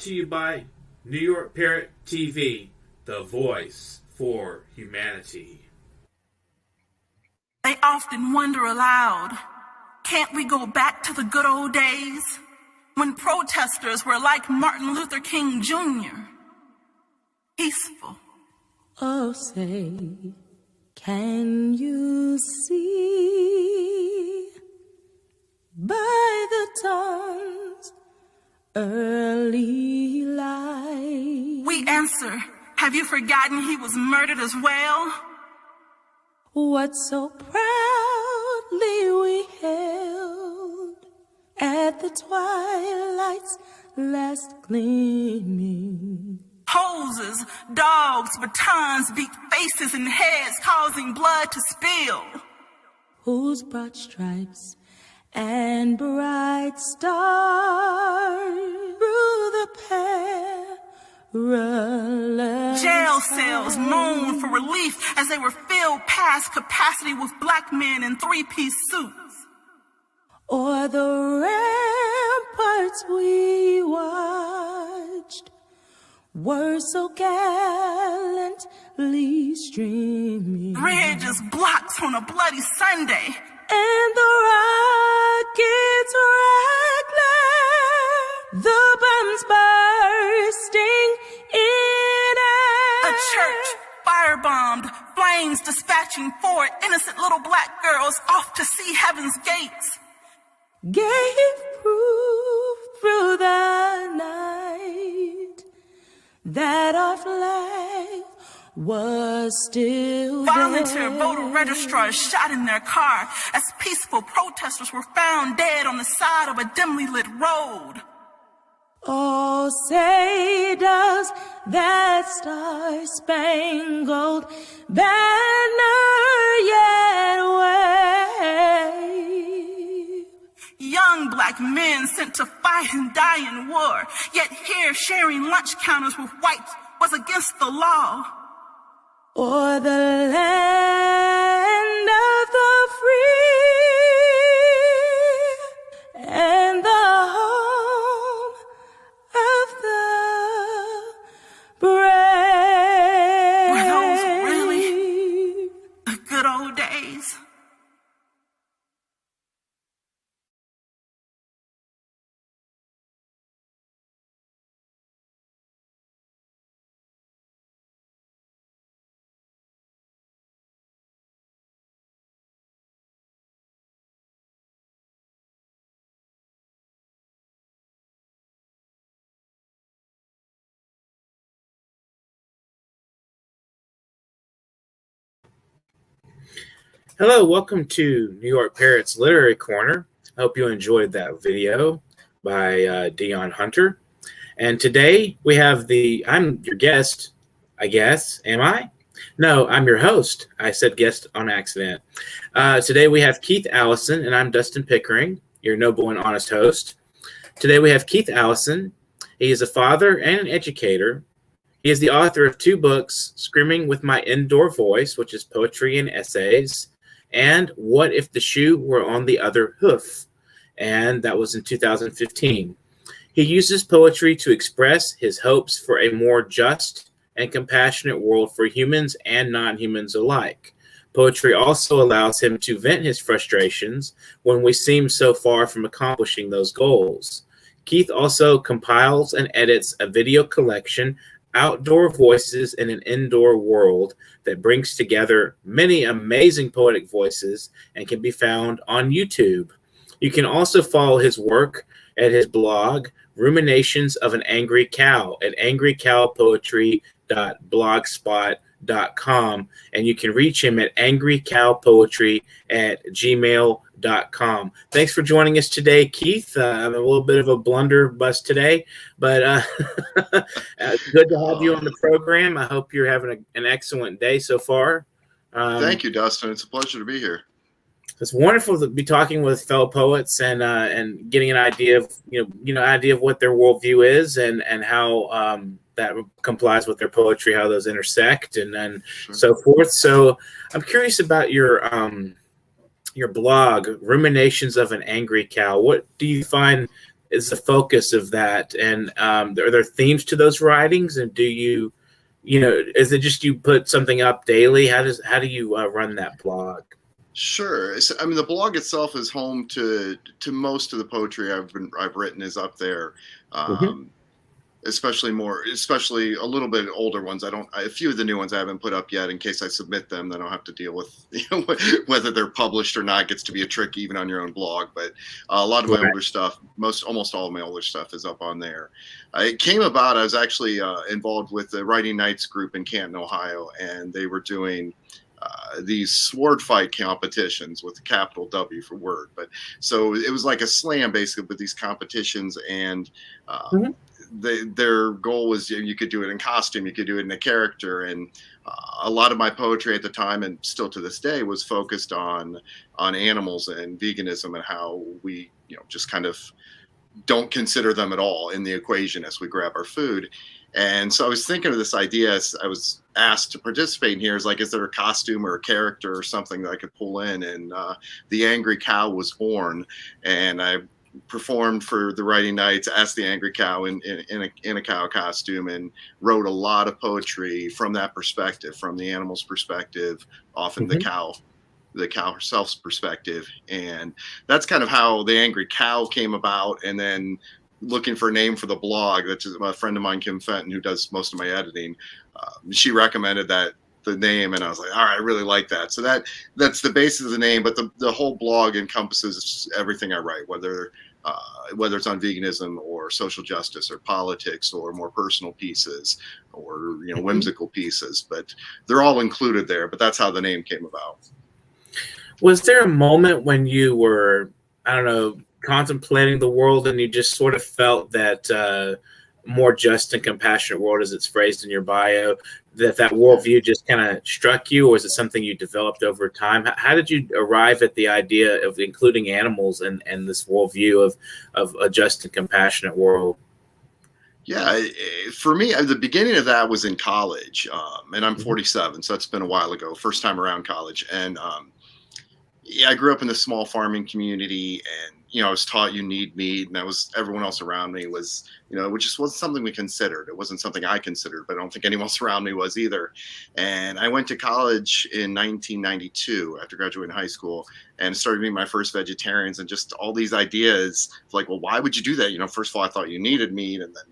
brought to you by New York Parrot TV, the voice for humanity. They often wonder aloud, can't we go back to the good old days when protesters were like Martin Luther King Jr., peaceful? Oh, say, can you see by the dawn's early light? We answer, have you forgotten he was murdered as well? What so proudly we held at the twilight's last gleaming. Hoses, dogs, batons beat faces and heads, causing blood to spill. Whose broad stripes and bright stars through the perilous Jail cells moaned for relief as they were filled past capacity with black men in three-piece suits. O'er the ramparts we watched were so gallantly streaming. Bridges blocked on a bloody Sunday. And the rockets reckless, the bombs bursting in air. A church firebombed, flames dispatching 4 innocent little black girls off to see heaven's gates. Gave proof through the night that our flag was still Volunteer there. voter registrars shot in their car as peaceful protesters were found dead on the side of a dimly lit road. Oh, say does that star-spangled banner yet wave? Young black men sent to fight and die in war, yet here sharing lunch counters with whites was against the law. Or the land of the free and the home of the brave. Were those really the good old days? Hello, welcome to New York Parrot's Literary Corner. I hope you enjoyed that video by Dion Hunter. And today we have I'm your guest, I guess. Am I? No, I'm your host. I said guest on accident. Today we have Keith Allison, and I'm Dustin Pickering, your noble and honest host. Today we have Keith Allison. He is a father and an educator. He is the author of 2 books, Screaming with My Indoor Voice, which is poetry and essays, and What If the Shoe Were on the Other Hoof? And that was in 2015. He uses poetry to express his hopes for a more just and compassionate world for humans and non-humans alike. Poetry also allows him to vent his frustrations when we seem so far from accomplishing those goals. Keith also compiles and edits a video collection, Outdoor Voices in an Indoor World, that brings together many amazing poetic voices and can be found on YouTube. You can also follow his work at his blog, Ruminations of an Angry Cow, at angrycowpoetry.blogspot.com, and you can reach him at angrycowpoetry@gmail.com. Thanks for joining us today, Keith. I'm a little bit of a blunderbuss today, but good to have you on the program. I hope you're having an excellent day so far. Thank you, Dustin. It's a pleasure to be here. It's wonderful to be talking with fellow poets and getting an idea of idea of what their worldview is and how that complies with their poetry, how those intersect, and then so forth. So I'm curious about your blog, Ruminations of an Angry Cow. What do you find is the focus of that? And are there themes to those writings? And do you is it just you put something up daily? How do you run that blog? Sure. I mean, the blog itself is home to most of the poetry I've written is up there. Especially a little bit older ones. A few of the new ones I haven't put up yet in case I submit them. Then I'll have to deal with whether they're published or not. Gets to be a trick even on your own blog. But a lot of my older stuff, almost all of my older stuff is up on there. It came about, I was actually involved with the Writing Nights group in Canton, Ohio, and they were doing these sword fight competitions with a capital W for word. But so it was like a slam basically with these competitions, and their goal was you could do it in costume, you could do it in a character, and a lot of my poetry at the time and still to this day was focused on animals and veganism and how we just kind of don't consider them at all in the equation as we grab our food. And so I was thinking of this idea as I was asked to participate in here, is there a costume or a character or something that I could pull in? And the Angry Cow was born, and I performed for the Writing Nights as the Angry Cow in a cow costume, and wrote a lot of poetry from that perspective, from the animal's perspective, often the cow herself's perspective. And that's kind of how the Angry Cow came about. And then looking for a name for the blog, that's a friend of mine, Kim Fenton, who does most of my editing, she recommended the name, and I was like, all right, I really like that. So that's the basis of the name, but the whole blog encompasses everything I write, whether it's on veganism or social justice or politics or more personal pieces or whimsical pieces, but they're all included there. But that's how the name came about. Was there a moment when you were, I don't know, contemplating the world and you just sort of felt that more just and compassionate world, as it's phrased in your bio, that worldview just kind of struck you, or is it something you developed over time? How did you arrive at the idea of including animals and this worldview of a just and compassionate world? Yeah, for me, the beginning of that was in college, and I'm 47, so it's been a while ago, first time around college. And I grew up in this small farming community, and I was taught you need meat, and everyone else around me was, it just wasn't something we considered. It wasn't something I considered, but I don't think anyone else around me was either. And I went to college in 1992 after graduating high school, and started meeting my first vegetarians, and just all these ideas like, well, why would you do that? First of all, I thought you needed meat, and then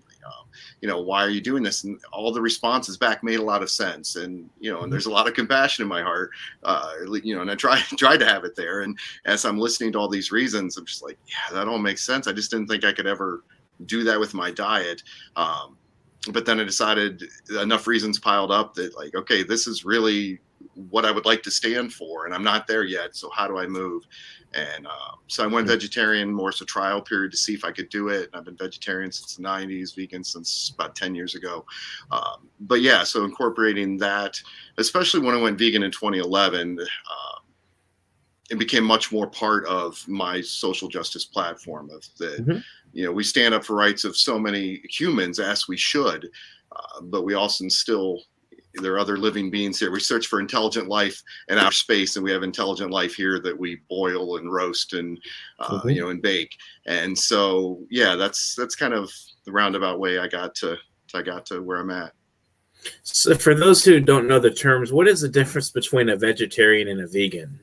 why are you doing this? And all the responses back made a lot of sense. And, and there's a lot of compassion in my heart, and I tried to have it there. And as I'm listening to all these reasons, I'm just like, yeah, that all makes sense. I just didn't think I could ever do that with my diet. But then I decided enough reasons piled up that okay, this is really what I would like to stand for, and I'm not there yet. So how do I move? And so I went vegetarian, more as a trial period to see if I could do it. And I've been vegetarian since the 90s, vegan since about 10 years ago. But yeah, so incorporating that, especially when I went vegan in 2011, it became much more part of my social justice platform of the, we stand up for rights of so many humans, as we should, but we also still, there are other living beings here. We search for intelligent life in our space, and we have intelligent life here that we boil and roast and and bake. And so yeah, that's kind of the roundabout way I got to where I'm at. So for those who don't know the terms, what is the difference between a vegetarian and a vegan?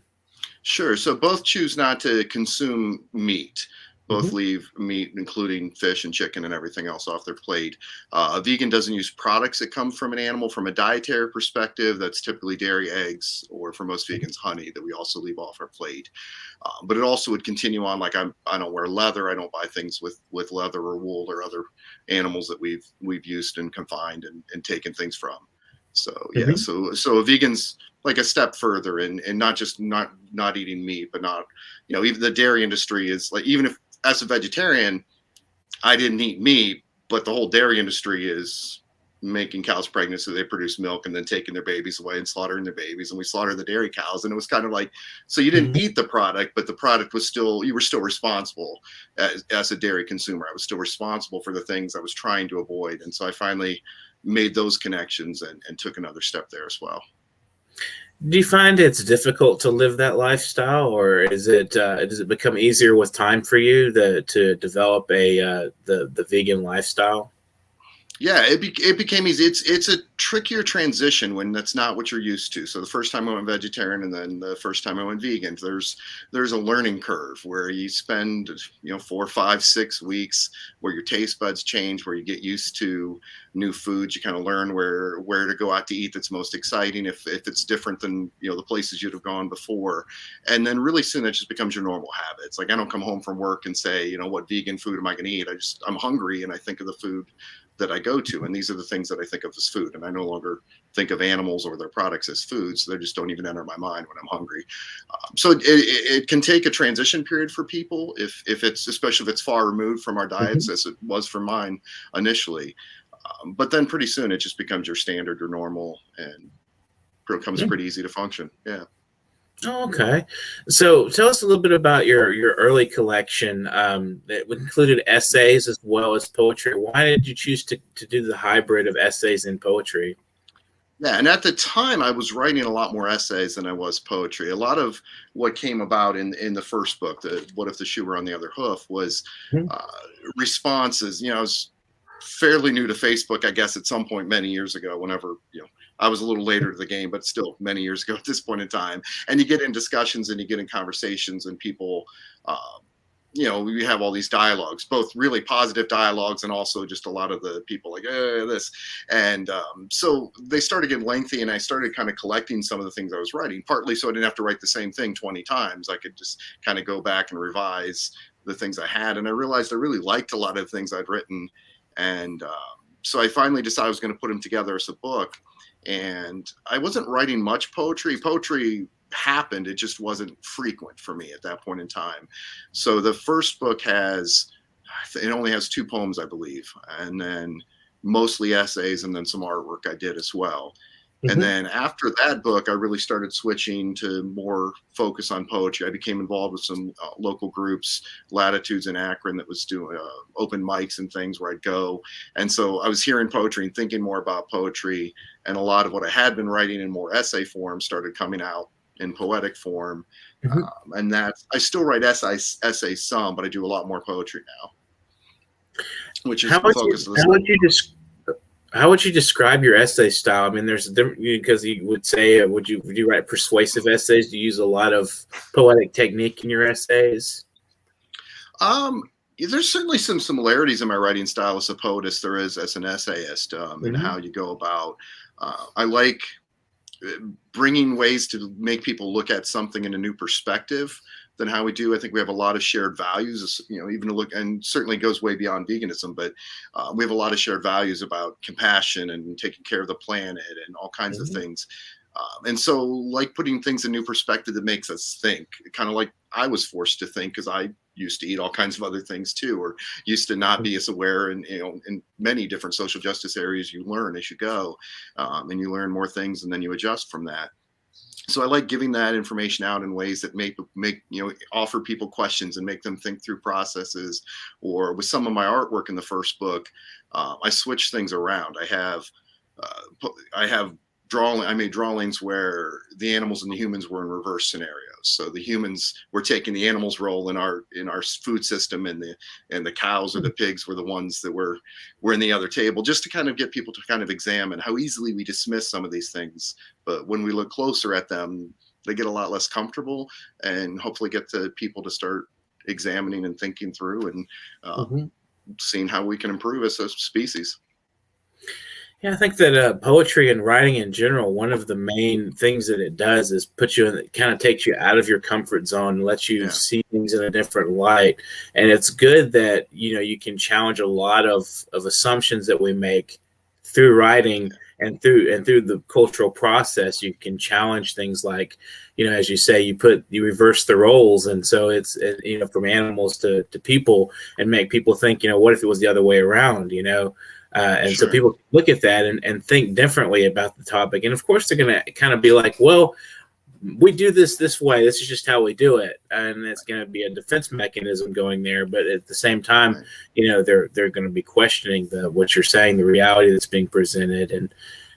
Sure. So both choose not to consume meat. Both leave meat, including fish and chicken and everything else, off their plate. A vegan doesn't use products that come from an animal. From a dietary perspective, that's typically dairy, eggs, or for most vegans, honey, that we also leave off our plate. But it also would continue on, like I don't wear leather. I don't buy things with leather or wool or other animals that we've used and confined and taken things from. So yeah, so a vegan's like a step further and not just not eating meat, but not, even the dairy industry is like, even if as a vegetarian, I didn't eat meat, but the whole dairy industry is making cows pregnant so they produce milk and then taking their babies away and slaughtering their babies. And we slaughter the dairy cows. And it was kind of like, so you didn't eat the product, but the product was still, you were still responsible as a dairy consumer. I was still responsible for the things I was trying to avoid. And so I finally made those connections and took another step there as well. Do you find it's difficult to live that lifestyle, or is it does it become easier with time for you to develop the vegan lifestyle? Yeah, it became easy. It's a trickier transition when that's not what you're used to. So the first time I went vegetarian, and then the first time I went vegan, there's a learning curve where you spend 4, 5, 6 weeks where your taste buds change, where you get used to new foods. You kind of learn where to go out to eat that's most exciting, if it's different than the places you'd have gone before, and then really soon that just becomes your normal habits. Like I don't come home from work and say, what vegan food am I going to eat? I'm hungry and I think of the food that I go to, and these are the things that I think of as food, and I no longer think of animals or their products as food, so they just don't even enter my mind when I'm hungry. So it can take a transition period for people if it's, especially if it's far removed from our diets, as it was for mine initially. But then pretty soon it just becomes your standard, your normal, and becomes pretty easy to function. Yeah. Oh, okay. So tell us a little bit about your early collection that included essays as well as poetry. Why did you choose to do the hybrid of essays and poetry? Yeah, and at the time I was writing a lot more essays than I was poetry. A lot of what came about in the first book, the What If the Shoe Were on the Other Hoof, was responses. I was fairly new to Facebook, I guess, at some point many years ago, whenever, I was a little later to the game, but still many years ago at this point in time. And you get in discussions and you get in conversations, and people, we have all these dialogues, both really positive dialogues and also just a lot of the people like, this. And so they started getting lengthy, and I started kind of collecting some of the things I was writing, partly so I didn't have to write the same thing 20 times. I could just kind of go back and revise the things I had. And I realized I really liked a lot of the things I'd written. And so I finally decided I was going to put them together as a book. And I wasn't writing much poetry. Poetry happened. It just wasn't frequent for me at that point in time. So the first book only has 2 poems, I believe, and then mostly essays, and then some artwork I did as well. And then after that book, I really started switching to more focus on poetry. I became involved with some local groups, Latitudes in Akron, that was doing open mics and things where I'd go. And so I was hearing poetry and thinking more about poetry. And a lot of what I had been writing in more essay form started coming out in poetic form. And I still write essays some, but I do a lot more poetry now, which is the focus of this. How would you describe your essay style? I mean, there's a different, because you would say, would you write persuasive essays? Do you use a lot of poetic technique in your essays? There's certainly some similarities in my writing style as a poetess there is as an essayist, and how you go about. I like bringing ways to make people look at something in a new perspective than how we do. I think we have a lot of shared values, even to look, and certainly goes way beyond veganism, but we have a lot of shared values about compassion and taking care of the planet and all kinds of things. And so like putting things in new perspective that makes us think, kind of like I was forced to think because I used to eat all kinds of other things too, or used to not be as aware. And, in many different social justice areas, you learn as you go, and you learn more things and then you adjust from that. So I like giving that information out in ways that make offer people questions and make them think through processes. Or with some of my artwork in the first book, I switch things around. I made drawings where the animals and the humans were in reverse scenarios. So the humans were taking the animals' role in our food system, and the cows or the pigs were the ones that were in the other table, just to kind of get people to kind of examine how easily we dismiss some of these things. But when we look closer at them, they get a lot less comfortable, and hopefully get the people to start examining and thinking through and seeing how we can improve as a species. Yeah, I think that poetry and writing in general, one of the main things that it does is put you in, it kind of takes you out of your comfort zone and lets you see things in a different light. And it's good that, you can challenge a lot of assumptions that we make through writing and through the cultural process. You can challenge things like, as you say, you reverse the roles. And so it's, from animals to people, and make people think, what if it was the other way around, And so people look at that and think differently about the topic. And of course, they're going to kind of be like, well, we do this way. This is just how we do it. And it's going to be a defense mechanism going there. But at the same time, they're going to be questioning what you're saying, the reality that's being presented. And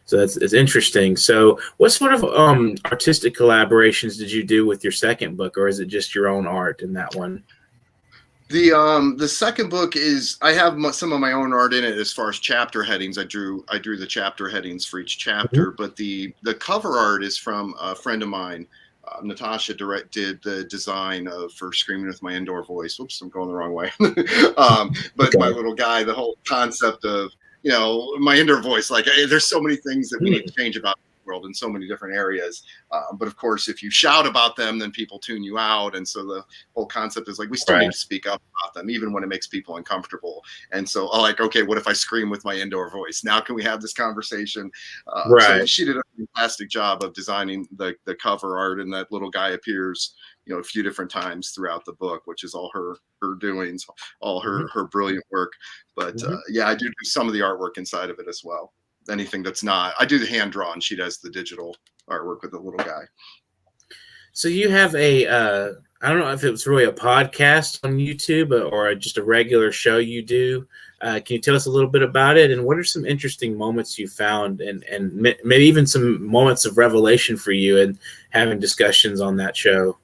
So it's interesting. So what sort of artistic collaborations did you do with your second book, or is it just your own art in that one? The second book is, I have some of my own art in it as far as chapter headings. I drew the chapter headings for each chapter, but the cover art is from a friend of mine. Natasha did the design for Screaming with My Indoor Voice. Oops, I'm going the wrong way. But my little guy, the whole concept of, my indoor voice, like there's so many things that we need to change about the world in so many different areas. But of course, if you shout about them, then people tune you out. And so the whole concept is like, we still need to speak up about them, even when it makes people uncomfortable. And so okay, what if I scream with my indoor voice? Now can we have this conversation? So she did a fantastic job of designing the cover art, and that little guy appears, a few different times throughout the book, which is all her doings, all her brilliant work. But yeah, I do some of the artwork inside of it as well. Anything that's not, I do the hand drawn. She does the digital artwork with the little guy. So you have I don't know if it was really a podcast on YouTube or just a regular show you do. Can you tell us a little bit about it, and what are some interesting moments you found, and maybe even some moments of revelation for you and having discussions on that show?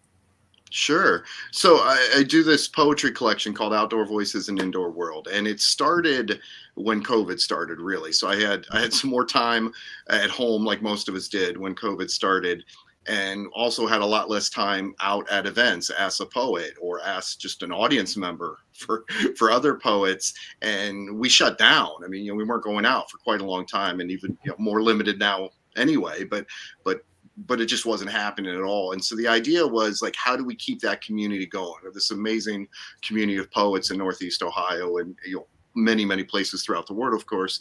Sure. So I do this poetry collection called Outdoor Voices in Indoor World, and it started when COVID started, really. So I had some more time at home, like most of us did when COVID started, and also had a lot less time out at events as a poet or as just an audience member for other poets. And we shut down. I mean, we weren't going out for quite a long time, and even more limited now anyway, but it just wasn't happening at all. And so the idea was, like, how do we keep that community going? This amazing community of poets in Northeast Ohio and many, many places throughout the world, of course.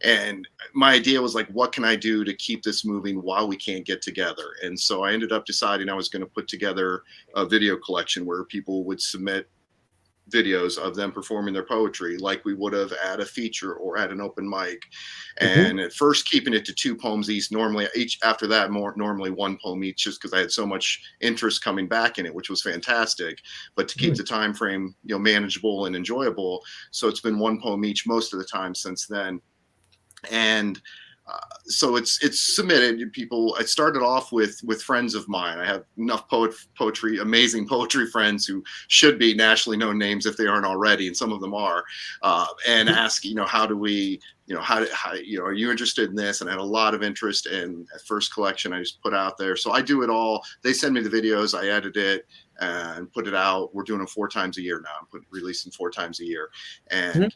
And my idea was, like, what can I do to keep this moving while we can't get together? And so I ended up deciding I was going to put together a video collection where people would submit videos of them performing their poetry like we would have at a feature or at an open mic. And at first keeping it to 2 poems each, normally each, after that normally 1 poem each, just because I had so much interest coming back in it, which was fantastic. But to keep the time frame manageable and enjoyable, so it's been 1 poem each most of the time since then. And so it's submitted. People. I started off with friends of mine. I have enough poetry, amazing poetry friends who should be nationally known names if they aren't already, and some of them are. And ask, how do we, how are you interested in this? And I had a lot of interest in a first collection I just put out there. So I do it all. They send me the videos, I edit it and put it out. We're doing them 4 times a year now. I'm releasing 4 times a year, and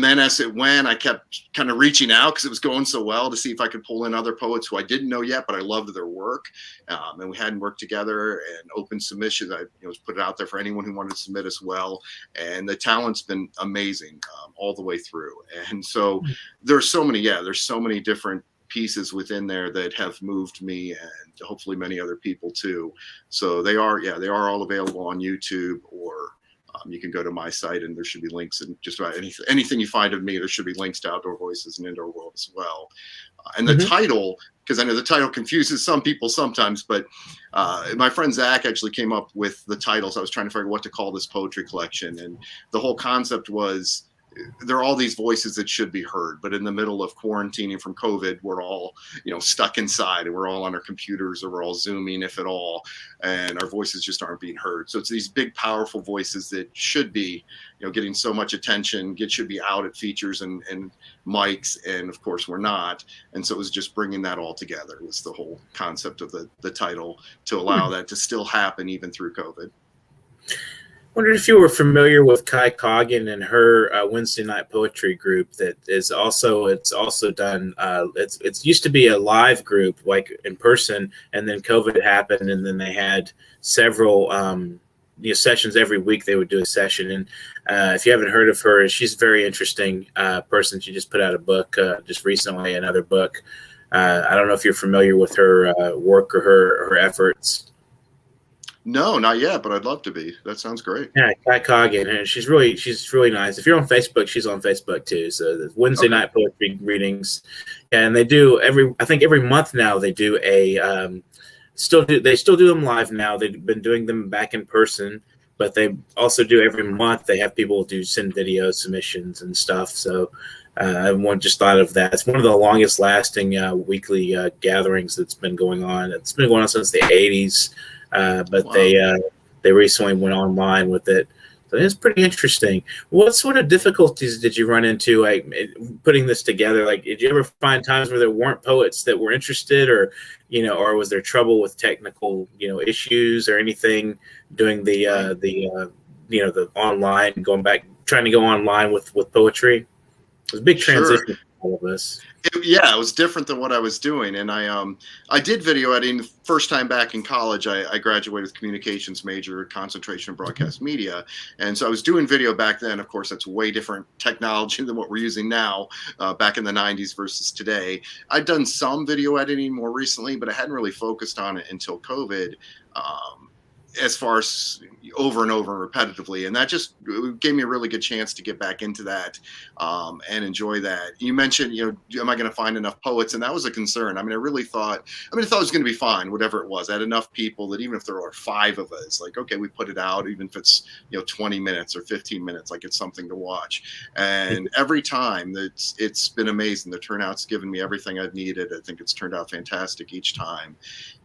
then as it went, I kept kind of reaching out because it was going so well to see if I could pull in other poets who I didn't know yet, but I loved their work. And we hadn't worked together, and open submissions. I was put it out there for anyone who wanted to submit as well. And the talent's been amazing all the way through. And so there's so many different pieces within there that have moved me, and hopefully many other people too. So they are all available on YouTube, or you can go to my site, and there should be links, and just about anything you find of me, there should be links to Outdoor Voices and Indoor World as well. And the title, because I know the title confuses some people sometimes, but my friend Zach actually came up with the titles. I was trying to figure out what to call this poetry collection, and the whole concept was, there are all these voices that should be heard, but in the middle of quarantining from COVID, we're all, stuck inside, and we're all on our computers, or we're all Zooming, if at all, and our voices just aren't being heard. So it's these big, powerful voices that should be, getting so much attention, should be out at features and mics, and of course we're not. And so it was just bringing that all together was the whole concept of the title, to allow that to still happen even through COVID. Wondered if you were familiar with Kai Coggin and her Wednesday night poetry group that is also, it's also done, it's used to be a live group, like in person, and then COVID happened, and then they had several sessions every week. They would do a session, and if you haven't heard of her, she's a very interesting person. She just put out a book just recently, another book. I don't know if you're familiar with her work or her efforts. No, not yet, but I'd love to be. That sounds great. Yeah, Kai Coggin, and she's really nice. If you're on Facebook, she's on Facebook too. So the Wednesday night poetry readings, and they do every month now. They do they still do them live now. They've been doing them back in person, but they also do every month. They have people send video submissions and stuff. So Everyone just thought of that. It's one of the longest lasting weekly gatherings that's been going on. It's been going on since the 80s, but wow. They recently went online with it. So it's pretty interesting. What sort of difficulties did you run into, like, putting this together? Like, did you ever find times where there weren't poets that were interested, or, or was there trouble with technical, issues or anything doing the online, trying to go online with poetry? It was a big transition for all of us. It was different than what I was doing. And I did video editing the first time back in college. I graduated with communications major, concentration in broadcast media. And so I was doing video back then. Of course, that's way different technology than what we're using now, back in the 90s versus today. I'd done some video editing more recently, but I hadn't really focused on it until COVID. As far as over and over and repetitively. And that just gave me a really good chance to get back into that and enjoy that. You mentioned, am I going to find enough poets? And that was a concern. I thought it was going to be fine, whatever it was. I had enough people that even if there are 5 of us, like, okay, we put it out, even if it's, 20 minutes or 15 minutes, like it's something to watch. And every time it's been amazing. The turnout's given me everything I've needed. I think it's turned out fantastic each time.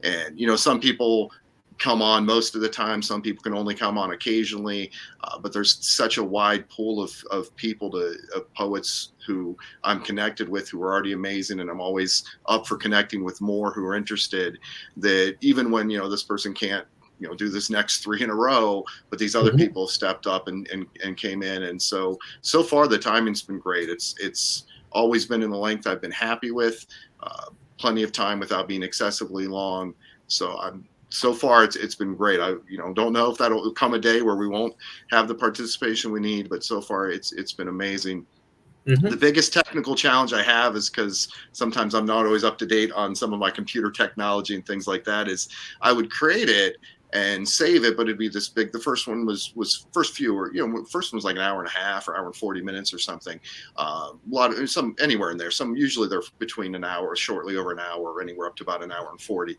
And, some people come on most of the time. Some people can only come on occasionally, but there's such a wide pool of people, of poets who I'm connected with, who are already amazing, and I'm always up for connecting with more who are interested, that even when this person can't do this next 3 in a row, but these other people stepped up and came in. And so far the timing's been great. It's always been in the length I've been happy with, plenty of time without being excessively long. So far, it's been great. I don't know if that'll come a day where we won't have the participation we need, but so far it's been amazing. The biggest technical challenge I have is because sometimes I'm not always up to date on some of my computer technology and things like that. Is I would create it and save it, but it'd be this big. The first one was first one was like an hour and a half or hour and 40 minutes or something. Some anywhere in there. Some usually they're between an hour, shortly over an hour, or anywhere up to about an hour and 40.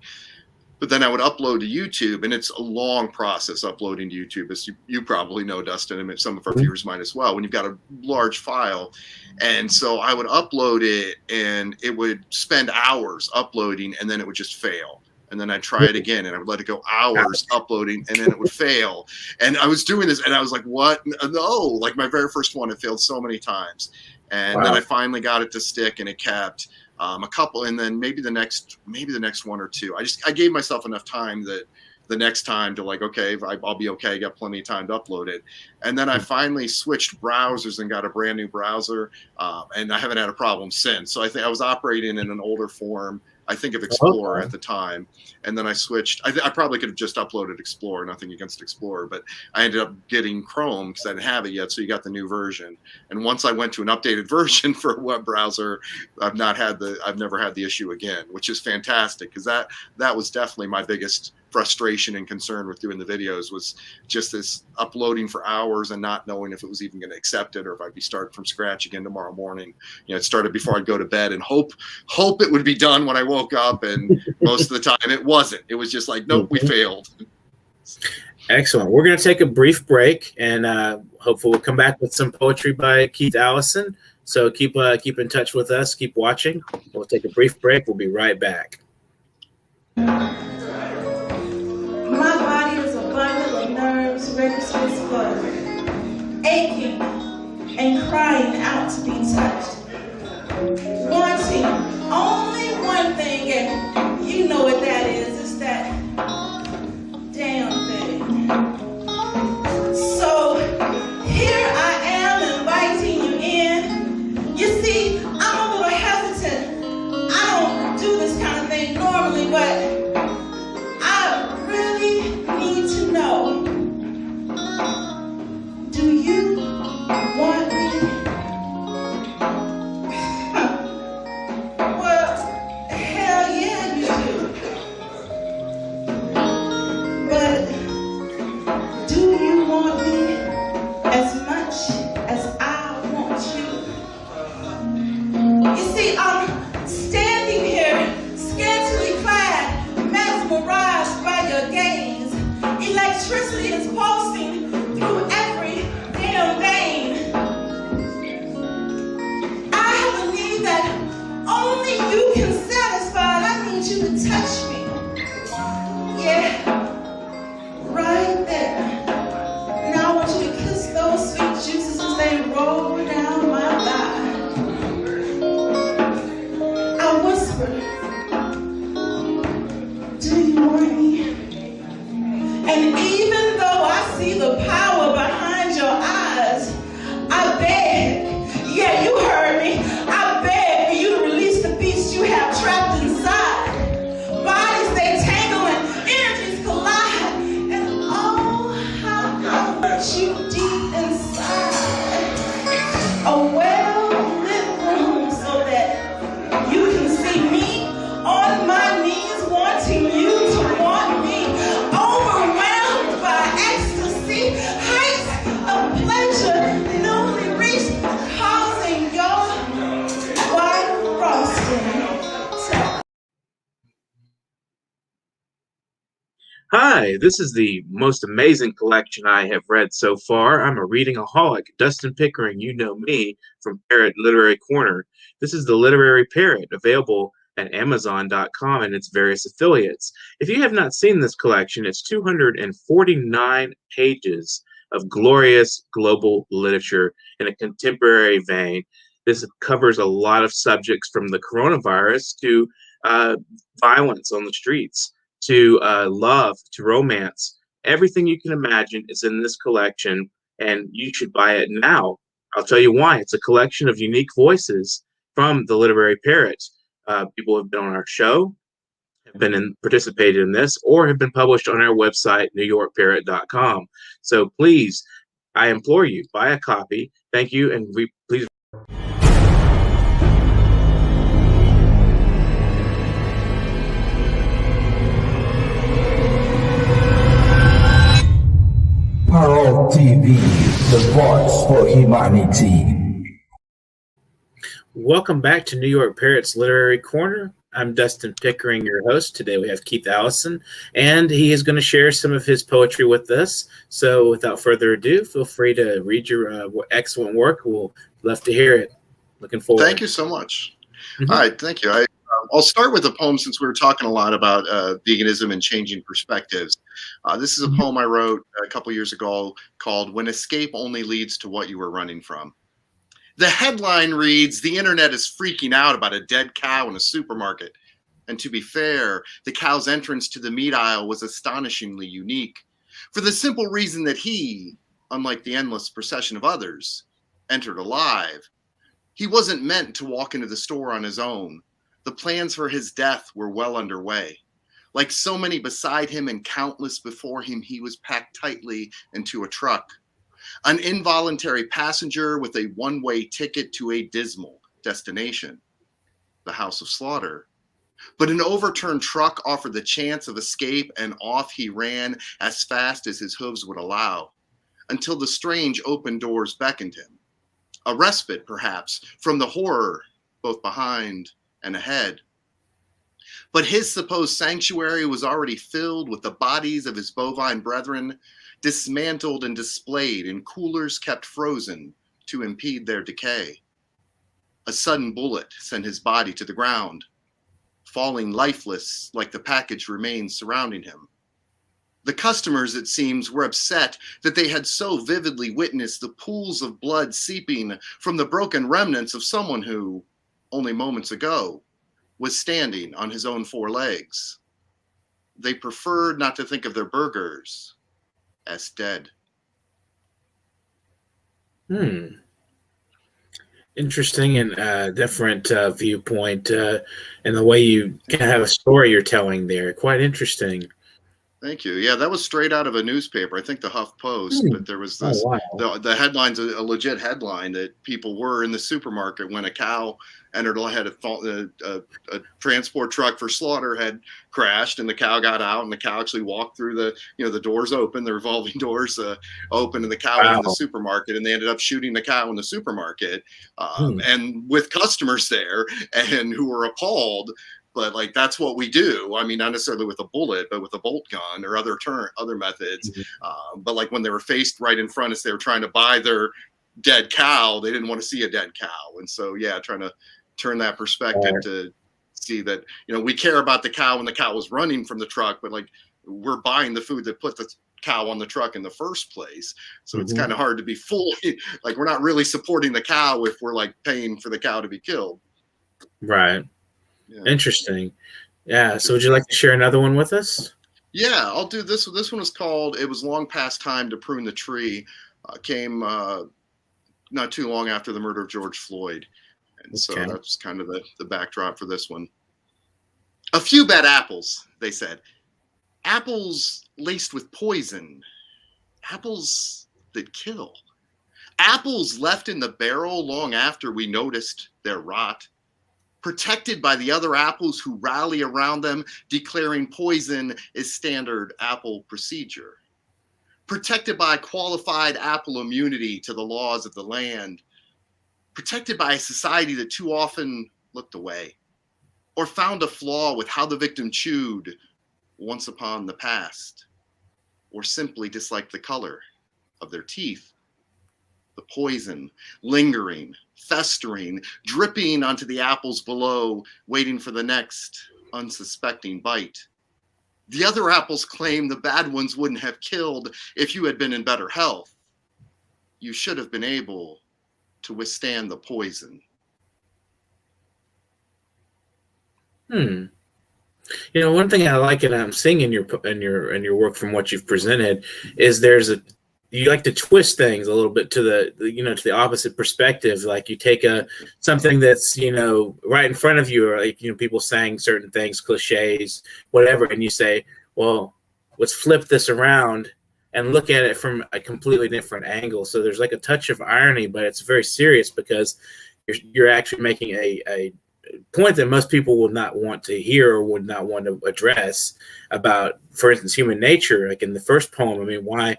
But then I would upload to YouTube, and it's a long process uploading to YouTube, as you probably know, Dustin, and some of our viewers might as well, when you've got a large file. And so I would upload it, and it would spend hours uploading, and then it would just fail. And then I'd try it again, and I would let it go hours uploading, and then it would fail. And I was doing this, and I was like, what? No, like my very first one, it failed so many times. And then I finally got it to stick, and it kept. A couple, and then maybe the next 1 or 2. I gave myself enough time that the next time to, like, okay, I'll be okay. I got plenty of time to upload it. And then I finally switched browsers and got a brand new browser, and I haven't had a problem since. So I think I was operating in an older form, I think, of Explorer at the time. And then I switched. I probably could have just uploaded Explorer, nothing against Explorer, but I ended up getting Chrome because I didn't have it yet. So you got the new version. And once I went to an updated version for a web browser, I've never had the issue again, which is fantastic, because that was definitely my biggest frustration and concern with doing the videos, was just this uploading for hours and not knowing if it was even going to accept it, or if I'd be starting from scratch again tomorrow morning. It started before I'd go to bed and hope it would be done when I woke up, and most of the time it wasn't. It was just like, nope, we failed. Excellent. We're going to take a brief break, and hopefully we'll come back with some poetry by Keith Allison. So keep in touch with us. Keep watching. We'll take a brief break. We'll be right back. My body is a bundle of nerves ready to explode, aching and crying out to be touched, wanting only one thing, and you know what that is that damn thing. So here I am inviting you in. You see, I'm a little hesitant. I don't do this kind of thing normally, but need to know, do you want me? Well, hell yeah, you do. But do you want me as much as I want you? You see, I'm standing here scantily clad, mesmerized by your gaze. Electricity is pulsing through every damn vein. I Hi, this is the most amazing collection I have read so far. I'm a reading-aholic. Dustin Pickering, you know me from Parrot Literary Corner. This is the Literary Parrot, available at Amazon.com and its various affiliates. If you have not seen this collection, it's 249 pages of glorious global literature in a contemporary vein. This covers a lot of subjects from the coronavirus to violence on the streets, to love, to romance. Everything you can imagine is in this collection, and you should buy it now. I'll tell you why. It's a collection of unique voices from the Literary Parrot. People have been on our show, have participated in this, or have been published on our website, newyorkparrot.com. So please, I implore you, buy a copy. Thank you, and please. Parrot TV, the voice for humanity. Welcome back to New York Parrot's Literary Corner. I'm Dustin Pickering, your host. Today we have Keith Allison, and he is going to share some of his poetry with us. So without further ado, feel free to read your excellent work. We'll love to hear it. Looking forward. Thank you so much. All right, thank you. I'll start with a poem since we were talking a lot about veganism and changing perspectives. This is a poem I wrote a couple years ago called "When Escape Only Leads to What You Were Running From." The headline reads, "The internet is freaking out about a dead cow in a supermarket." And to be fair, the cow's entrance to the meat aisle was astonishingly unique, for the simple reason that he, unlike the endless procession of others, entered alive. He wasn't meant to walk into the store on his own. The plans for his death were well underway. Like so many beside him and countless before him, he was packed tightly into a truck. An involuntary passenger with a one-way ticket to a dismal destination, the house of slaughter. But an overturned truck offered the chance of escape, and off he ran as fast as his hooves would allow, until the strange open doors beckoned him. A respite, perhaps, from the horror both behind and ahead. But his supposed sanctuary was already filled with the bodies of his bovine brethren, dismantled and displayed in coolers kept frozen to impede their decay. A sudden bullet sent his body to the ground, falling lifeless like the package remains surrounding him. The customers, it seems, were upset that they had so vividly witnessed the pools of blood seeping from the broken remnants of someone who, only moments ago, was standing on his own four legs. They preferred not to think of their burgers as dead. Interesting and different viewpoint, and the way you kind of have a story you're telling there. Quite interesting. Thank you. Yeah, that was straight out of a newspaper. I think the Huff Post, but there was this, the headline's a legit headline that people were in the supermarket when a cow entered, had a transport truck for slaughter had crashed, and the cow got out, and the cow actually walked through the doors open, the revolving doors open, and the cow went to the supermarket, and they ended up shooting the cow in the supermarket, and with customers there and who were appalled. But like, that's what we do. I mean, not necessarily with a bullet, but with a bolt gun or other methods. But like when they were faced right in front as they were trying to buy their dead cow, they didn't want to see a dead cow. And so, yeah, trying to turn that perspective to see that, we care about the cow when the cow was running from the truck, but like we're buying the food that put the cow on the truck in the first place. So it's kind of hard to be fully, like, we're not really supporting the cow if we're like paying for the cow to be killed. Right. Yeah. Interesting. Yeah. So would you like to share another one with us? Yeah, I'll do this. This one is called "It Was Long Past Time to Prune the Tree." Came not too long after the murder of George Floyd. And so that's kind of the backdrop for this one. A few bad apples, they said. Apples laced with poison. Apples that kill. Apples left in the barrel long after we noticed their rot. Protected by the other apples who rally around them, declaring poison is standard apple procedure. Protected by qualified apple immunity to the laws of the land. Protected by a society that too often looked away or found a flaw with how the victim chewed once upon the past. or simply disliked the color of their teeth. The poison lingering, festering, dripping onto the apples below, waiting for the next unsuspecting bite. The other apples claim the bad ones wouldn't have killed if you had been in better health. You should have been able to withstand the poison. You know, one thing I like, and I'm seeing in your work from what you've presented, is you like to twist things a little bit to the opposite perspective. Like you take something that's, right in front of you, or like, people saying certain things, cliches, whatever, and you say, well, let's flip this around and look at it from a completely different angle. So there's like a touch of irony, but it's very serious because you're actually making a point that most people would not want to hear or would not want to address about, for instance, human nature. Like in the first poem, I mean, why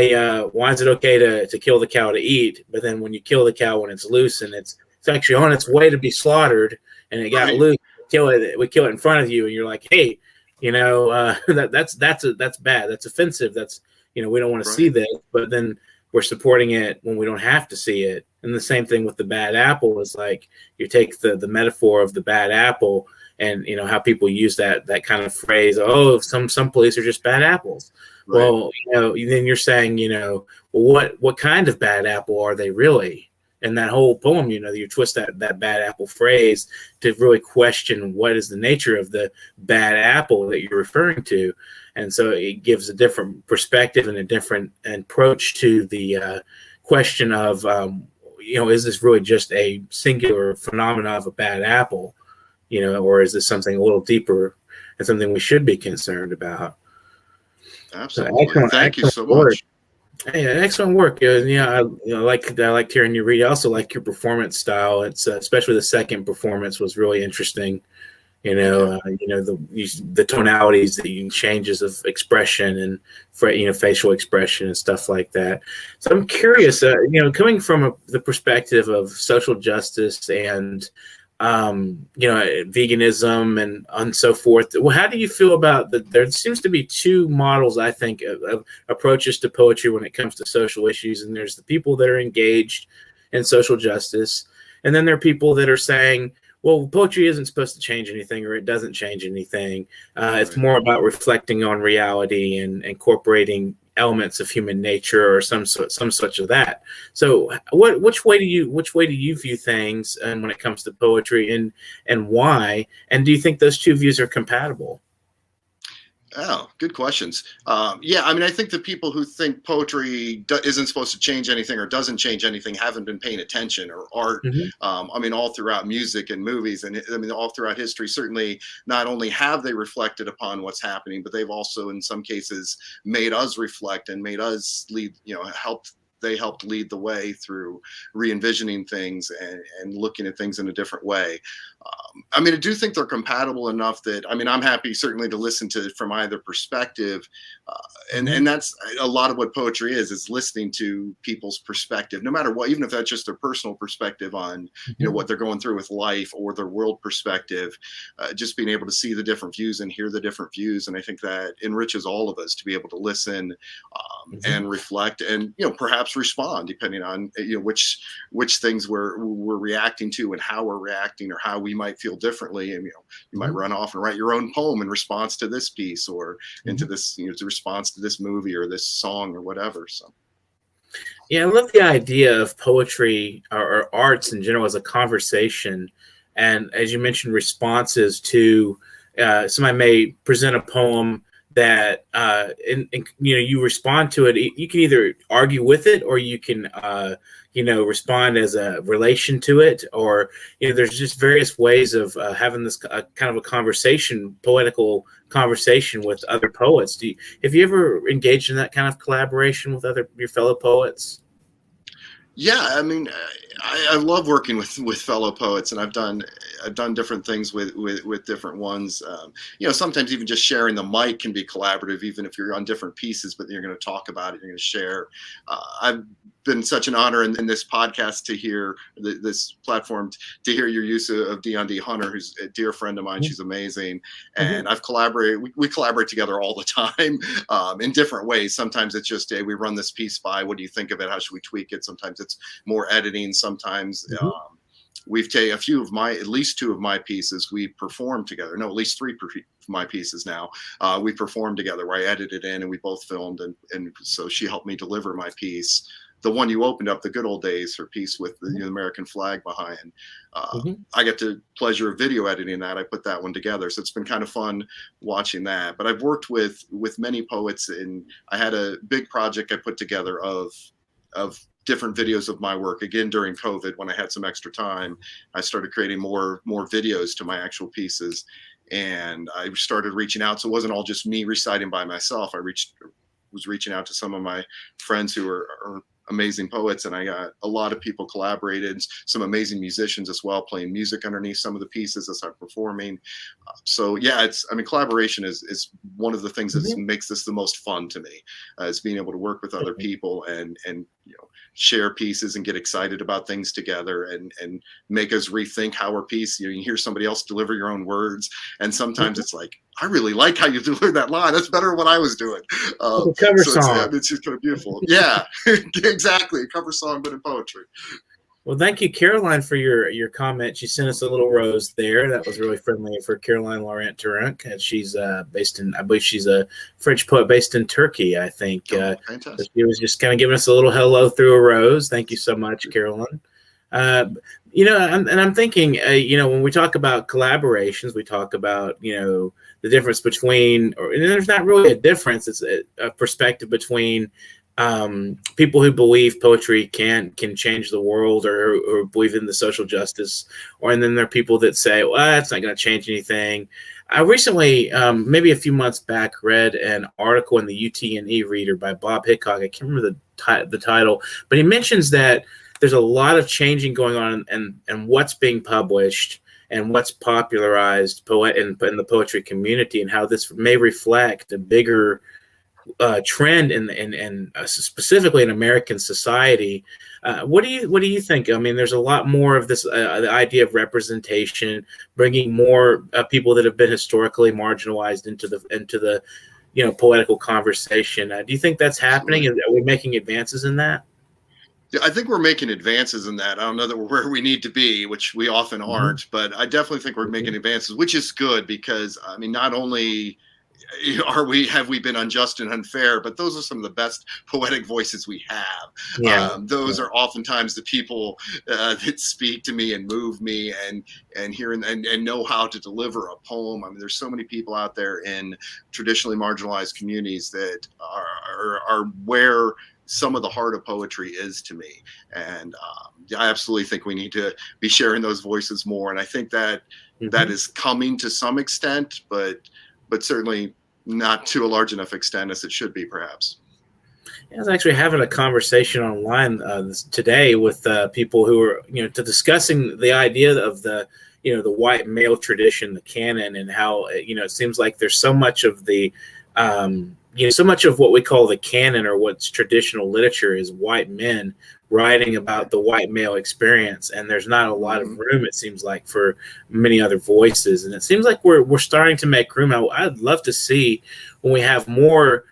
is it okay to kill the cow to eat, but then when you kill the cow when it's loose and it's actually on its way to be slaughtered and it got loose, we kill it in front of you, and you're like, hey, that's bad, that's offensive, that's we don't want to see that, but then we're supporting it when we don't have to see it. And the same thing with the bad apple is like you take the metaphor of the bad apple and how people use that kind of phrase, oh, some police are just bad apples. Right. Well, then you're saying, well, what kind of bad apple are they really? And that whole poem, you twist that bad apple phrase to really question what is the nature of the bad apple that you're referring to. And so it gives a different perspective and a different approach to the question of, is this really just a singular phenomena of a bad apple, or is this something a little deeper and something we should be concerned about? Absolutely. So Thank you so much. Hey, excellent work. I liked hearing you read. I also like your performance style. It's especially the second performance was really interesting. The tonalities, the changes of expression and facial expression and stuff like that. So I'm curious, coming from the perspective of social justice and veganism and so forth. Well, how do you feel about there seems to be two models, I think, of approaches to poetry when it comes to social issues. And there's the people that are engaged in social justice. And then there are people that are saying, well, poetry isn't supposed to change anything, or it doesn't change anything. It's more about reflecting on reality and incorporating elements of human nature or some such of that. So which way do you view things, and when it comes to poetry, and why? And do you think those two views are compatible? Oh, good questions. I think the people who think poetry isn't supposed to change anything or doesn't change anything haven't been paying attention, or art. All throughout music and movies, and all throughout history, certainly not only have they reflected upon what's happening, but they've also in some cases made us reflect and made us lead, they helped lead the way through re-envisioning things and looking at things in a different way. I do think they're compatible enough that, I'm happy certainly to listen to it from either perspective. And that's a lot of what poetry is listening to people's perspective, no matter what, even if that's just their personal perspective on, what they're going through with life or their world perspective, just being able to see the different views and hear the different views. And I think that enriches all of us to be able to listen and reflect and, perhaps respond depending on, which things we're reacting to and how we're reacting, or how we might feel differently. And, you might run off and write your own poem in response to this piece, or into this, to response to this movie or this song or whatever. So. Yeah, I love the idea of poetry or arts in general as a conversation. And as you mentioned, responses to somebody may present a poem that you respond to it. You can either argue with it, or you can respond as a relation to it, or there's just various ways of having this kind of a conversation, poetical conversation with other poets. Have you ever engaged in that kind of collaboration with your fellow poets? Yeah, I love working with fellow poets, and I've done different things with different ones. Sometimes even just sharing the mic can be collaborative, even if you're on different pieces, but you're going to talk about it, you're going to share. I've been such an honor in this podcast to hear this platform to hear your use of Dion D. Hunter, who's a dear friend of mine. She's amazing, and I've collaborated. We collaborate together all the time in different ways. Sometimes it's just, hey, we run this piece by. What do you think of it? How should we tweak it? Sometimes it's more editing. Sometimes we've taken at least two of my pieces. We performed together. No, at least three of my pieces now. We performed together where I edited in and we both filmed, and so she helped me deliver my piece. The one you opened up, the good old days, her piece with the American flag behind. I get the pleasure of video editing that. I put that one together, so it's been kind of fun watching that. But I've worked with many poets, and I had a big project I put together of different videos of my work. Again, during COVID, when I had some extra time, I started creating more videos to my actual pieces, and I started reaching out. So it wasn't all just me reciting by myself. I was reaching out to some of my friends who are amazing poets, and I got a lot of people collaborated, some amazing musicians as well, playing music underneath some of the pieces as I'm performing. So yeah, collaboration is one of the things that makes this the most fun to me, is being able to work with other people and share pieces and get excited about things together and make us rethink how our piece, you hear somebody else deliver your own words, and sometimes it's like, I really like how you delivered that line. That's better than what I was doing. Cover song. It's just kind of beautiful. Yeah, exactly. A cover song, but in poetry. Well, thank you, Caroline, for your comment. She sent us a little rose there. That was really friendly for Caroline Laurent Turunk. And she's based in, I believe she's a French poet based in Turkey, I think. Fantastic. She was just kind of giving us a little hello through a rose. Thank you so much, Caroline. I'm thinking, when we talk about collaborations, we talk about, the difference between, and there's not really a difference. It's a perspective between people who believe poetry can change the world, or believe in the social justice, and then there are people that say, well, it's not going to change anything. I recently, maybe a few months back, read an article in the UTNE Reader by Bob Hickok. I can't remember the title, but he mentions that there's a lot of changing going on, and what's being published and what's popularized in the poetry community, and how this may reflect a bigger trend in specifically in American society. What do you think? I mean, there's a lot more of this the idea of representation, bringing more people that have been historically marginalized into the poetical conversation. Do you think that's happening? Are we making advances in that? Yeah, I think we're making advances in that. I don't know that we're where we need to be, which we often aren't, but I definitely think we're making advances, which is good, because I mean, not only have we been unjust and unfair, but those are some of the best poetic voices we have. Yeah. Those are oftentimes the people that speak to me and move me and hear and know how to deliver a poem. I mean, there's so many people out there in traditionally marginalized communities that are where some of the heart of poetry is to me. And I absolutely think we need to be sharing those voices more. And I think that that is coming to some extent, but certainly not to a large enough extent as it should be, perhaps. I was actually having a conversation online today with people who are, discussing the idea of the white male tradition, the canon, and how, it seems like there's so much of the, so much of what we call the canon, or what's traditional literature, is white men writing about the white male experience, and there's not a lot of room, it seems like, for many other voices. And it seems like we're starting to make room. I'd love to see when we have more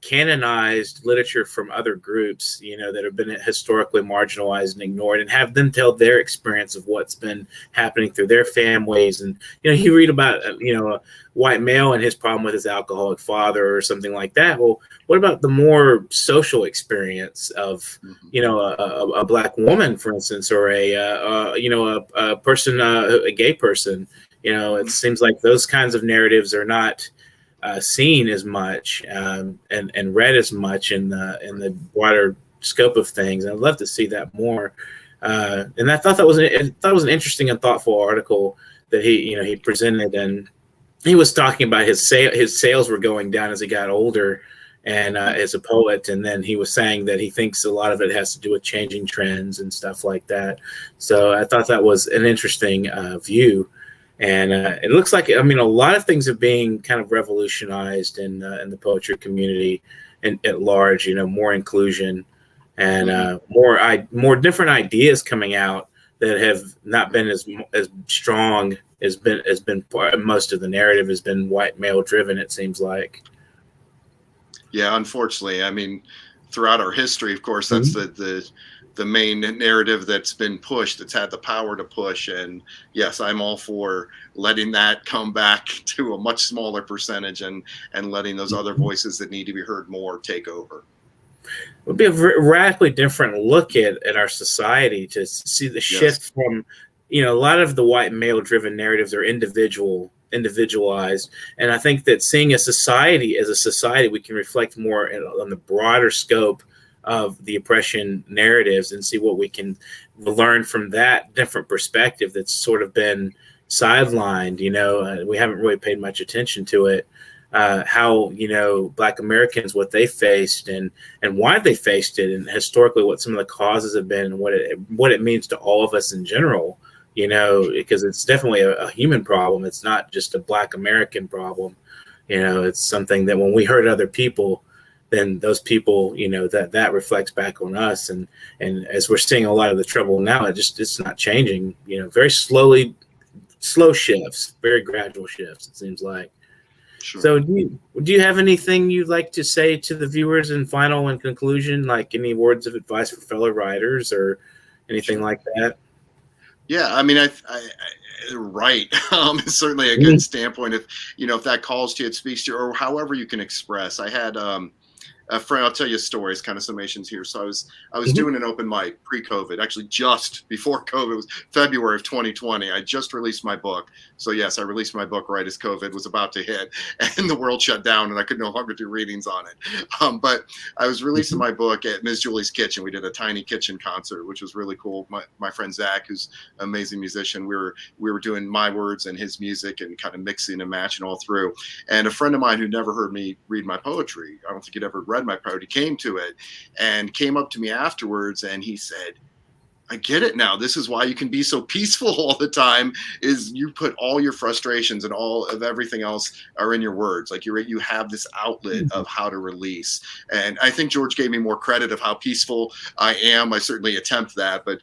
canonized literature from other groups, that have been historically marginalized and ignored, and have them tell their experience of what's been happening through their families. And, you read about, a white male and his problem with his alcoholic father or something like that. Well, what about the more social experience of, a black woman, for instance, or a person, a gay person? It seems like those kinds of narratives are not seen as much and read as much in the wider scope of things. And I'd love to see that more. And I thought that was an interesting and thoughtful article that he presented, and he was talking about his sales were going down as he got older, and as a poet. And then he was saying that he thinks a lot of it has to do with changing trends and stuff like that. So I thought that was an interesting view. And it looks like, a lot of things are being kind of revolutionized in the poetry community and at large, more inclusion. and more different ideas coming out that have not been as strong as been part, most of the narrative has been white male driven, it seems like. Yeah, unfortunately, I mean, throughout our history, of course, that's the main narrative that's been pushed, that's had the power to push. And yes, I'm all for letting that come back to a much smaller percentage and letting those other voices that need to be heard more take over. It would be a radically different look at our society to see the shift from, a lot of the white male driven narratives are individualized. And I think that seeing a society as a society, we can reflect more on the broader scope of the oppression narratives and see what we can learn from that different perspective that's sort of been sidelined. We haven't really paid much attention to it. How Black Americans, what they faced and why they faced it, and historically what some of the causes have been, and what it means to all of us in general. Because it's definitely a human problem. It's not just a Black American problem. It's something that when we hurt other people, then those people, that reflects back on us. And as we're seeing a lot of the trouble now, it's not changing. Very slow shifts, very gradual shifts. It seems like. Sure. So do you have anything you'd like to say to the viewers in final and conclusion, like any words of advice for fellow writers or anything like that? Yeah, I mean, I right. It's certainly a good standpoint. If that calls to you, it speaks to you, or however you can express. I had a friend, I'll tell you a story. It's kind of summations here. So I was doing an open mic pre-COVID, actually just before COVID. It was February of 2020. I just released my book. So yes, I released my book right as COVID was about to hit and the world shut down and I could no longer do readings on it. But I was releasing my book at Ms. Julie's Kitchen. We did a tiny kitchen concert, which was really cool. My friend Zach, who's an amazing musician, we were doing my words and his music and kind of mixing and matching all through. And a friend of mine who never heard me read my poetry, I don't think he'd ever read my poetry, came to it and came up to me afterwards and he said, I get it now. This is why you can be so peaceful all the time, is you put all your frustrations and all of everything else are in your words. Like you have this outlet of how to release. And I think George gave me more credit of how peaceful I am. I certainly attempt that, but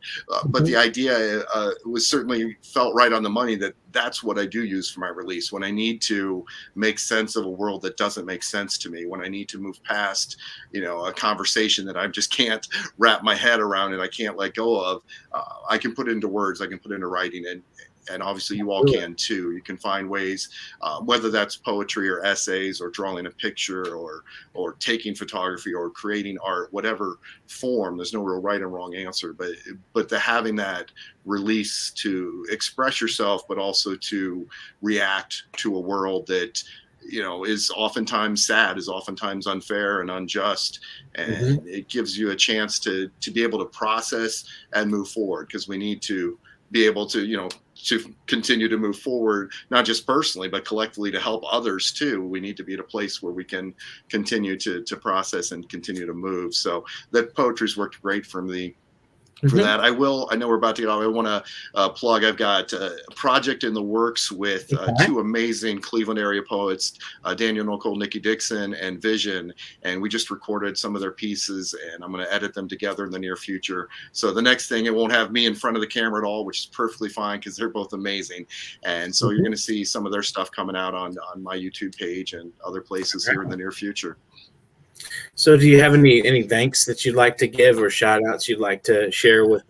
the idea was certainly felt right on the money that that's what I do use for my release. When I need to make sense of a world that doesn't make sense to me, when I need to move past, a conversation that I just can't wrap my head around and I can't let go of, I can put it into words, I can put it into writing, and obviously you all can too. You can find ways, whether that's poetry or essays or drawing a picture or taking photography or creating art, whatever form. There's no real right and wrong answer, but having that release to express yourself, but also to react to a world that is oftentimes sad, is oftentimes unfair and unjust, and it gives you a chance to be able to process and move forward, because we need to be able to to continue to move forward, not just personally, but collectively to help others too. We need to be at a place where we can continue to process and continue to move. So that poetry's worked great for me. For that, I know we're about to get off. I want to plug, I've got a project in the works with two amazing Cleveland area poets, Daniel Nicole, Nikki Dixon, and Vision. And we just recorded some of their pieces and I'm going to edit them together in the near future. So the next thing, it won't have me in front of the camera at all, which is perfectly fine because they're both amazing. And so you're going to see some of their stuff coming out on my YouTube page and other places here in the near future. So do you have any thanks that you'd like to give or shout outs you'd like to share with,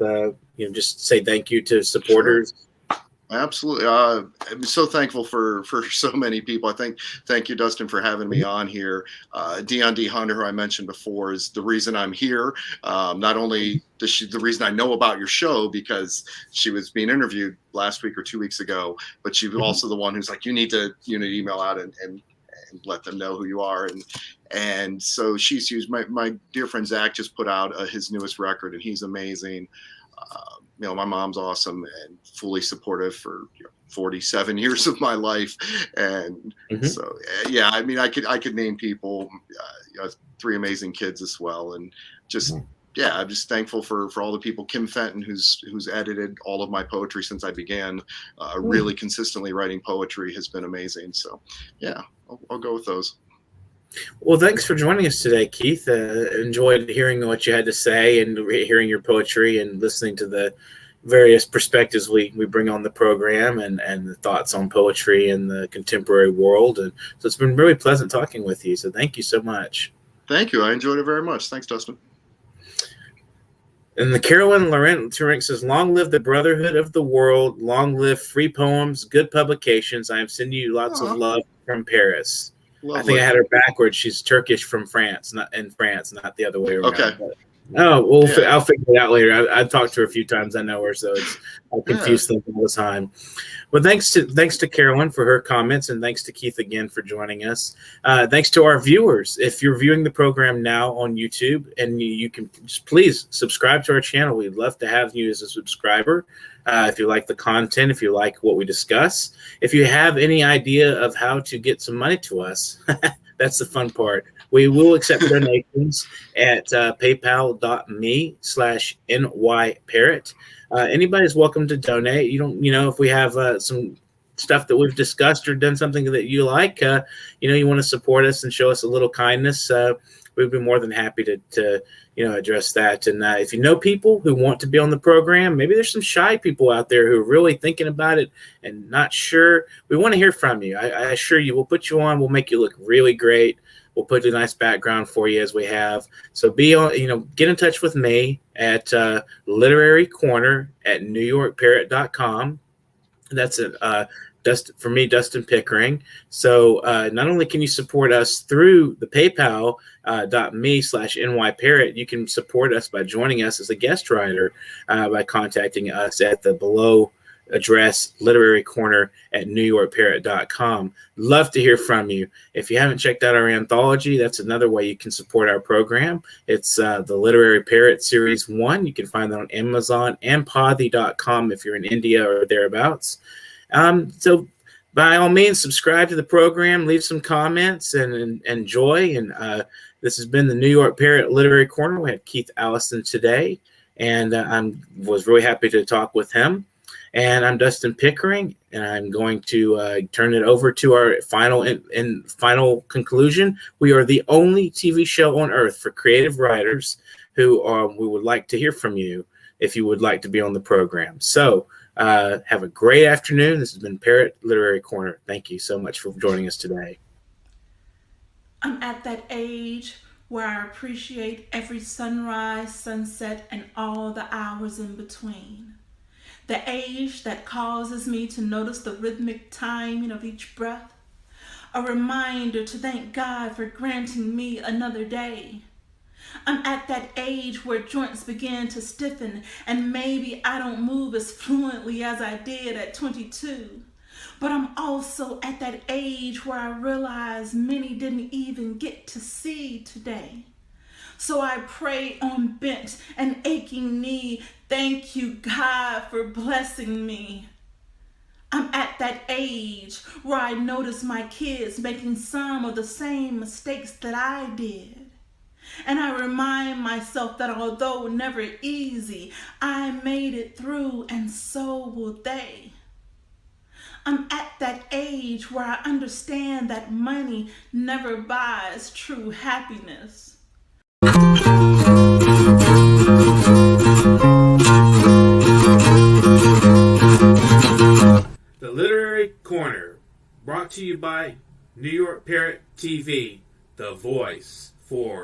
just say thank you to supporters? Sure. Absolutely. I'm so thankful for so many people. Thank you, Dustin, for having me on here. Dion D. Hunter, who I mentioned before, is the reason I'm here. Not only the reason I know about your show, because she was being interviewed last week or 2 weeks ago, but she was also the one who's like, you need to email out and let them know who you are. And so she's used my dear friend Zach just put out his newest record, and he's amazing. My mom's awesome and fully supportive for 47 years of my life. And so, yeah, I mean, I could name people, 3 amazing kids as well. And just, yeah, I'm just thankful for all the people. Kim Fenton, who's edited all of my poetry since I began really consistently writing poetry, has been amazing. So yeah, I'll go with those. Well, thanks for joining us today, Keith. Enjoyed hearing what you had to say and hearing your poetry and listening to the various perspectives we bring on the program and the thoughts on poetry in the contemporary world. And so it's been really pleasant talking with you. So thank you so much. Thank you. I enjoyed it very much. Thanks, Dustin. And the Carolyn Laurent says, long live the brotherhood of the world. Long live free poems, good publications. I am sending you lots of love from Paris. Lovely. I think I had her backwards. She's Turkish from France, not the other way around. Okay. But, I'll figure it out later. I've talked to her a few times. I know her, so I confuse things all the time. Well, thanks to Carolyn for her comments, and thanks to Keith again for joining us. Thanks to our viewers. If you're viewing the program now on YouTube, and you can please subscribe to our channel. We'd love to have you as a subscriber. If you like the content, if you like what we discuss, if you have any idea of how to get some money to us, that's the fun part. We will accept donations at paypal.me/nyparrot. Anybody's welcome to donate. If we have some stuff that we've discussed or done something that you like, you want to support us and show us a little kindness, we'd be more than happy to address that. And if you know people who want to be on the program, maybe there's some shy people out there who are really thinking about it and not sure. We want to hear from you. I assure you, we'll put you on. We'll make you look really great. We'll put a nice background for you as we have. So get in touch with me at Literary Corner at NewYorkParrot.com. That's for me, Dustin Pickering. So not only can you support us through the PayPal.me/NYParrot, you can support us by joining us as a guest writer by contacting us at the below address, Literary Corner at NewYorkParrot.com. Love to hear from you. If you haven't checked out our anthology, that's another way you can support our program. It's the Literary Parrot Series 1. You can find that on Amazon and Poddy.com if you're in India or thereabouts. So by all means, subscribe to the program, leave some comments, and enjoy. And this has been the New York Parrot Literary Corner. We had Keith Allison today, and I was really happy to talk with him. And I'm Dustin Pickering, and I'm going to turn it over to our final conclusion. We are the only TV show on earth for creative writers who we would like to hear from you if you would like to be on the program. So have a great afternoon. This has been Parrot Literary Corner. Thank you so much for joining us today. I'm at that age where I appreciate every sunrise, sunset, and all the hours in between. The age that causes me to notice the rhythmic timing of each breath. A reminder to thank God for granting me another day. I'm at that age where joints begin to stiffen, and maybe I don't move as fluently as I did at 22. But I'm also at that age where I realize many didn't even get to see today. So I pray on bent and aching knee, thank you, God, for blessing me. I'm at that age where I notice my kids making some of the same mistakes that I did. And I remind myself that although never easy, I made it through, and so will they. I'm at that age where I understand that money never buys true happiness. The Literary Corner, brought to you by New York Parrot TV, the voice for